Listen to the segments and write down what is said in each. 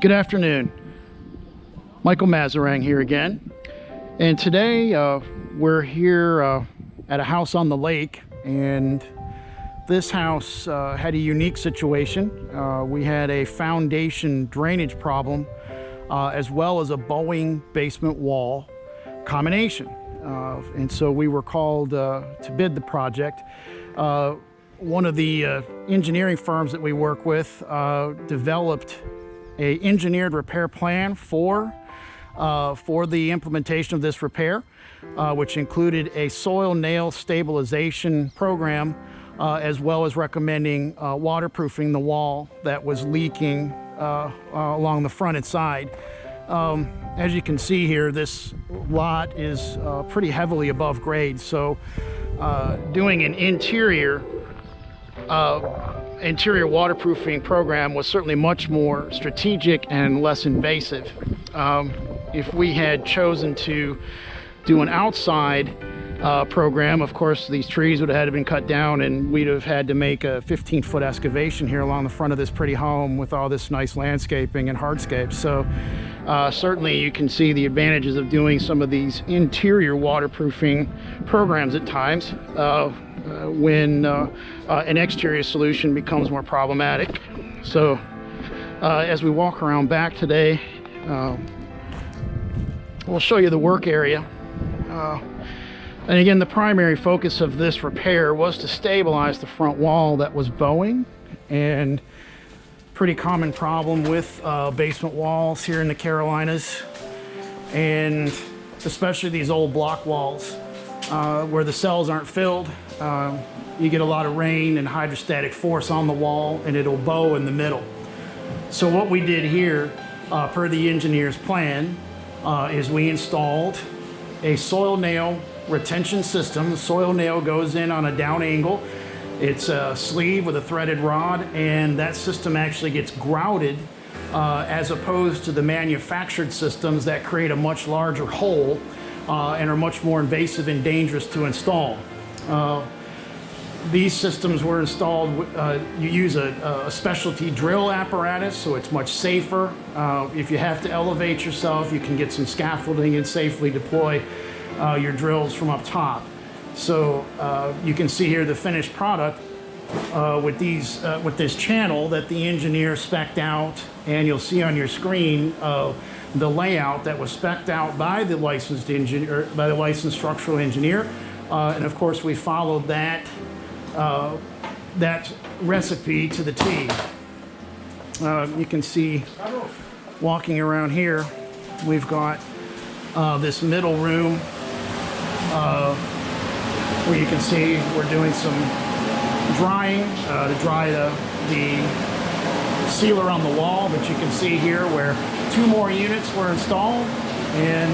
Good afternoon. Michael Mazarang here again. And today we're here at a house on the lake, and this house had a unique situation. We had a foundation drainage problem as well as a bowing basement wall combination. And so we were called to bid the project. One of the engineering firms that we work with developed a engineered repair plan for the implementation of this repair, which included a soil nail stabilization program, as well as recommending waterproofing the wall that was leaking along the front and side. As you can see here, this lot is pretty heavily above grade, so doing an interior waterproofing program was certainly much more strategic and less invasive. If we had chosen to do an outside program, of course these trees would have had to been cut down, and we'd have had to make a 15-foot excavation here along the front of this pretty home with all this nice landscaping and hardscapes. So certainly you can see the advantages of doing some of these interior waterproofing programs at times when an exterior solution becomes more problematic. So as we walk around back today, we'll show you the work area. And again, the primary focus of this repair was to stabilize the front wall that was bowing, and pretty common problem with basement walls here in the Carolinas, and especially these old block walls where the cells aren't filled. You get a lot of rain and hydrostatic force on the wall, and it'll bow in the middle. So what we did here, per the engineer's plan, is we installed a soil nail retention system. The soil nail goes in on a down angle. It's a sleeve with a threaded rod, and that system actually gets grouted as opposed to the manufactured systems that create a much larger hole and are much more invasive and dangerous to install. These systems were installed, you use a specialty drill apparatus, so it's much safer. If you have to elevate yourself, you can get some scaffolding and safely deploy your drills from up top. So you can see here the finished product with this channel that the engineer spec'd out, and you'll see on your screen the layout that was spec'd out by the licensed engineer, by the licensed structural engineer, and of course we followed that recipe to the T. You can see walking around here, we've got this middle room where you can see we're doing some drying to dry the sealer on the wall, but you can see here where 2 more units were installed. And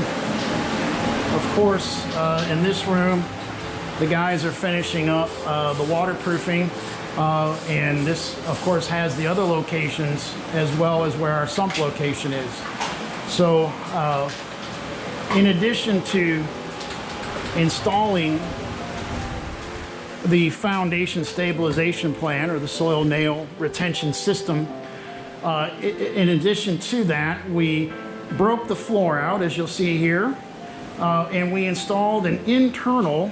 of course in this room the guys are finishing up the waterproofing, and this of course has the other locations as well as where our sump location is. So in addition to installing the foundation stabilization plan, or the soil nail retention system, in addition to that, we broke the floor out, as you'll see here, and we installed an internal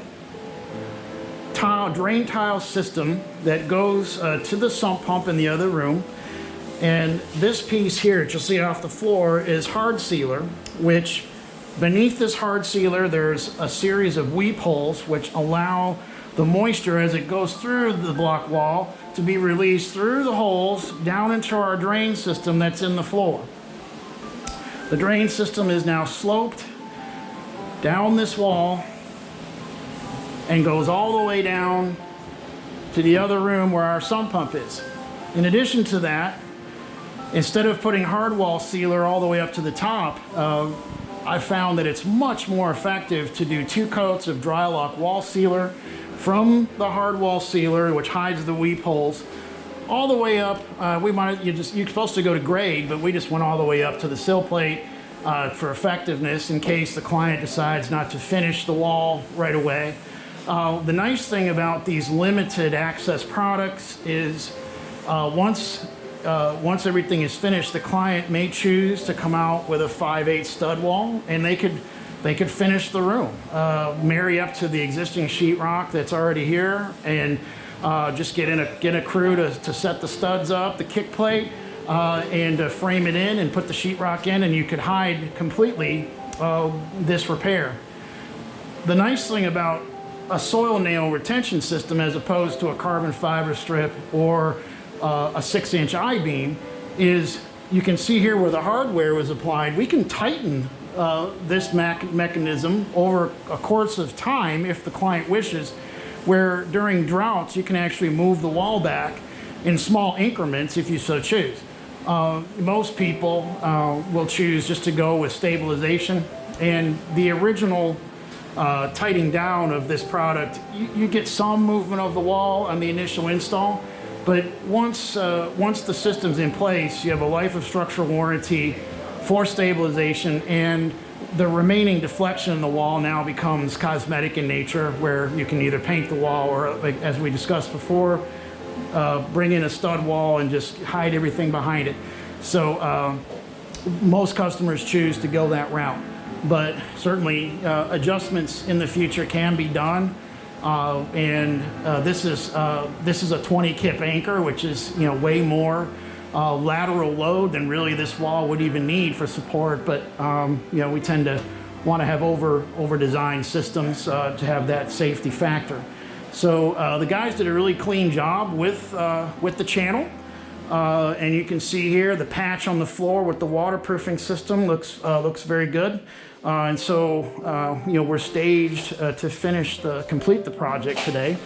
drain tile system that goes to the sump pump in the other room. And this piece here that you'll see off the floor is hard sealer, which beneath this hard sealer there's a series of weep holes which allow the moisture as it goes through the block wall to be released through the holes down into our drain system that's in the floor. The drain system is now sloped down this wall and goes all the way down to the other room where our sump pump is. In addition to that, instead of putting hard wall sealer all the way up to the top, I found that it's much more effective to do 2 coats of dry lock wall sealer from the hard wall sealer, which hides the weep holes, all the way up. You're supposed to go to grade, but we just went all the way up to the sill plate for effectiveness in case the client decides not to finish the wall right away. The nice thing about these limited access products is once once everything is finished, the client may choose to come out with a 5/8 stud wall, and they could finish the room, marry up to the existing sheetrock that's already here, and just get a crew to set the studs up, the kick plate, and frame it in and put the sheetrock in, and you could hide completely this repair. The nice thing about a soil nail retention system, as opposed to a carbon fiber strip or a 6-inch I-beam, is you can see here where the hardware was applied. We can tighten this mechanism over a course of time if the client wishes, where during droughts you can actually move the wall back in small increments if you so choose. Most people will choose just to go with stabilization, and the original tightening down of this product, you get some movement of the wall on the initial install, but once the system's in place, you have a life of structural warranty for stabilization, and the remaining deflection in the wall now becomes cosmetic in nature, where you can either paint the wall or, like, as we discussed before, bring in a stud wall and just hide everything behind it. So most customers choose to go that route, but certainly adjustments in the future can be done. This is a 20 kip anchor, which is, you know, way more lateral load than really this wall would even need for support. But you know, we tend to want to have over designed systems to have that safety factor. So the guys did a really clean job with the channel. And you can see here the patch on the floor with the waterproofing system looks very good. And so you know, we're staged to complete the project today.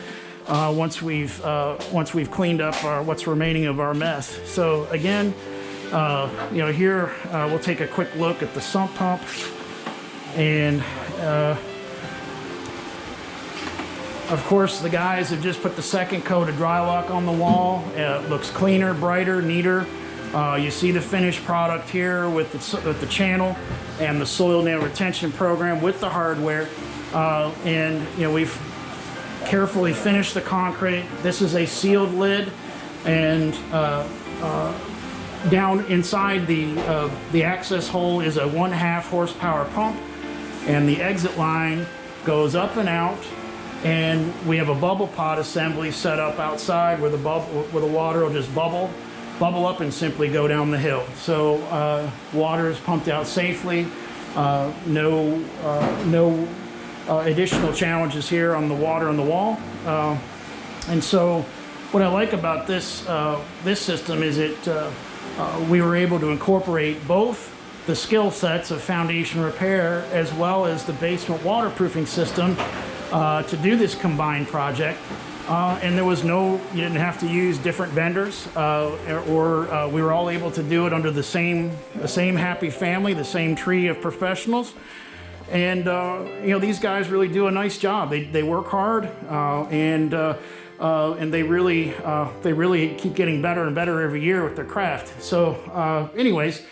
Once we've cleaned up what's remaining of our mess. So again, you know, here we'll take a quick look at the sump pump, and of course, the guys have just put the second coat of dry lock on the wall. It looks cleaner, brighter, neater. You see the finished product here with the channel and the soil nail retention program with the hardware. And you know, we've carefully finished the concrete. This is a sealed lid, and down inside the access hole is a 1/2 horsepower pump, and the exit line goes up and out. And we have a bubble pot assembly set up outside where the water will just bubble up and simply go down the hill. So water is pumped out safely. No additional challenges here on the water on the wall. And so what I like about this system is we were able to incorporate both the skill sets of foundation repair as well as the basement waterproofing system to do this combined project. And you didn't have to use different vendors, or we were all able to do it under the same happy family, the same tree of professionals. And you know, these guys really do a nice job. They work hard, and they really keep getting better and better every year with their craft. So anyways,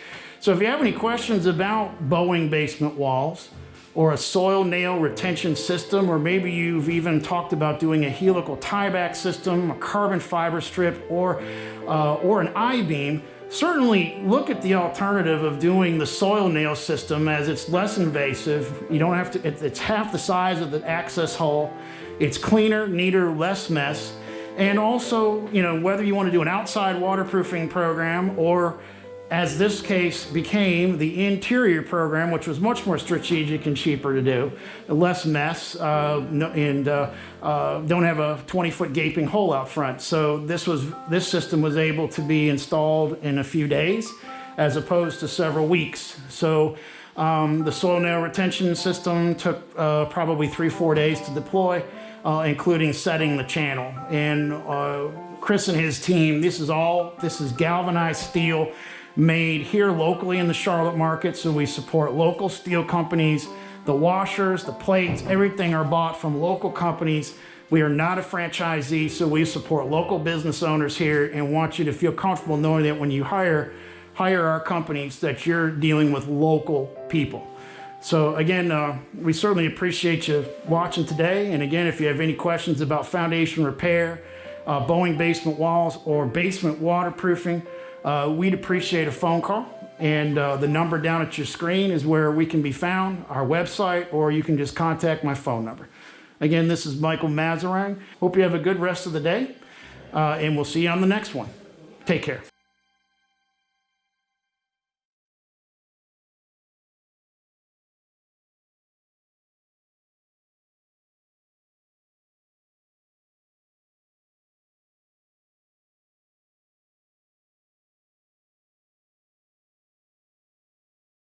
so if you have any questions about bowing basement walls, or a soil nail retention system, or maybe you've even talked about doing a helical tieback system, a carbon fiber strip, or an I-beam, certainly look at the alternative of doing the soil nail system, as it's less invasive. You don't have to, it's half the size of the access hole. It's cleaner, neater, less mess. And also, you know, whether you want to do an outside waterproofing program, or as this case became, the interior program, which was much more strategic and cheaper to do, less mess, and don't have a 20-foot gaping hole out front. So this system was able to be installed in a few days, as opposed to several weeks. So the soil nail retention system took probably 3-4 days to deploy, including setting the channel. And Chris and his team, this is galvanized steel, made here locally in the Charlotte market, so we support local steel companies. The washers, the plates, everything are bought from local companies. We are not a franchisee, so we support local business owners here, and want you to feel comfortable knowing that when you hire our companies, that you're dealing with local people. So again, we certainly appreciate you watching today. And again, if you have any questions about foundation repair, bowing basement walls, or basement waterproofing, we'd appreciate a phone call. And the number down at your screen is where we can be found, our website, or you can just contact my phone number. Again, this is Michael Mazarang. Hope you have a good rest of the day, and we'll see you on the next one. Take care.